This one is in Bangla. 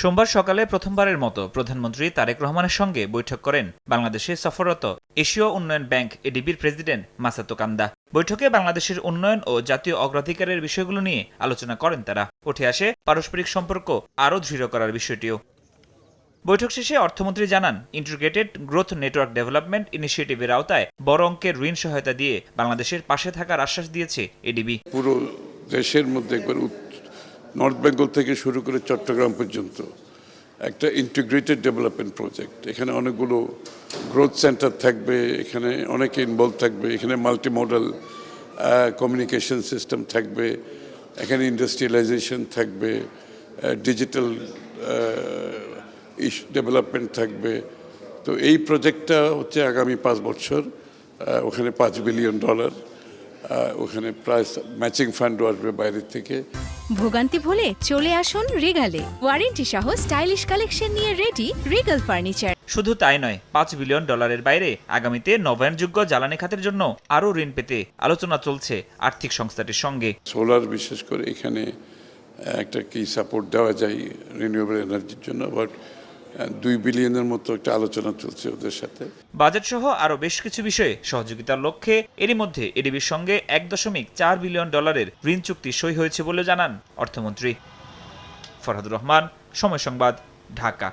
সোমবার সকালে প্রথমবারের মতো প্রধানমন্ত্রী তারেক রহমানের সঙ্গে বৈঠক করেন বাংলাদেশে সফররত এশীয় উন্নয়ন ব্যাংক এডিবির প্রেসিডেন্ট মাসাতো কান্দা। বৈঠকে বাংলাদেশের উন্নয়ন ও জাতীয় অগ্রাধিকারের বিষয়গুলো নিয়ে আলোচনা করেন তারা। উঠে আসে পারস্পরিক সম্পর্ক আরও দৃঢ় করার বিষয়টিও। বৈঠক শেষে অর্থমন্ত্রী জানান, ইন্টিগ্রেটেড গ্রোথ নেটওয়ার্ক ডেভেলপমেন্ট ইনিশিয়েটিভের আওতায় বড় অঙ্কের ঋণ সহায়তা দিয়ে বাংলাদেশের পাশে থাকার আশ্বাস দিয়েছে এডিবি। পুরো দেশের মধ্যে একবার নর্থ বেঙ্গল থেকে শুরু করে চট্টগ্রাম পর্যন্ত একটা ইন্টিগ্রেটেড ডেভেলপমেন্ট প্রজেক্ট। এখানে অনেকগুলো গ্রোথ সেন্টার থাকবে, এখানে অনেকে ইনভলভ থাকবে, এখানে মাল্টি মডেল কমিউনিকেশন সিস্টেম থাকবে, এখানে ইন্ডাস্ট্রিয়ালাইজেশন থাকবে, ডিজিটাল ডেভেলপমেন্ট থাকবে। তো এই প্রজেক্টটা হচ্ছে আগামী 5 বছর, ওখানে $5 বিলিয়ন, ওখানে প্রায় ম্যাচিং ফান্ডও আসবে বাইরের থেকে। ভোগান্তি ভুলে চলে আসুন রিগালে, ওয়ারেন্টি সহ স্টাইলিশ কালেকশন নিয়ে রেডি রিগাল ফার্নিচার। শুধু তাই নয়, $5 বিলিয়ন বাইরে আগামীতে নবায়নযোগ্য জ্বালানি খাতের জন্য আরও ঋণ পেতে আলোচনা চলছে আর্থিক সংস্থাটির সঙ্গে। সোলার বিশেষ করে এখানে একটা কি সাপোর্ট দেওয়া যায় রিনিউয়েবল এনার্জির জন্য, বাট $2 বিলিয়নের মতো একটা আলোচনা চলছে ওদের সাথে। বাজেট সহ আরও বেশ কিছু বিষয়ে সহযোগিতার লক্ষ্যে এরই মধ্যে এডিবির সঙ্গে $1.4 বিলিয়ন ঋণ চুক্তি সই হয়েছে বলে জানান অর্থমন্ত্রী। ফরহাদুর রহমান, সময় সংবাদ, ঢাকা।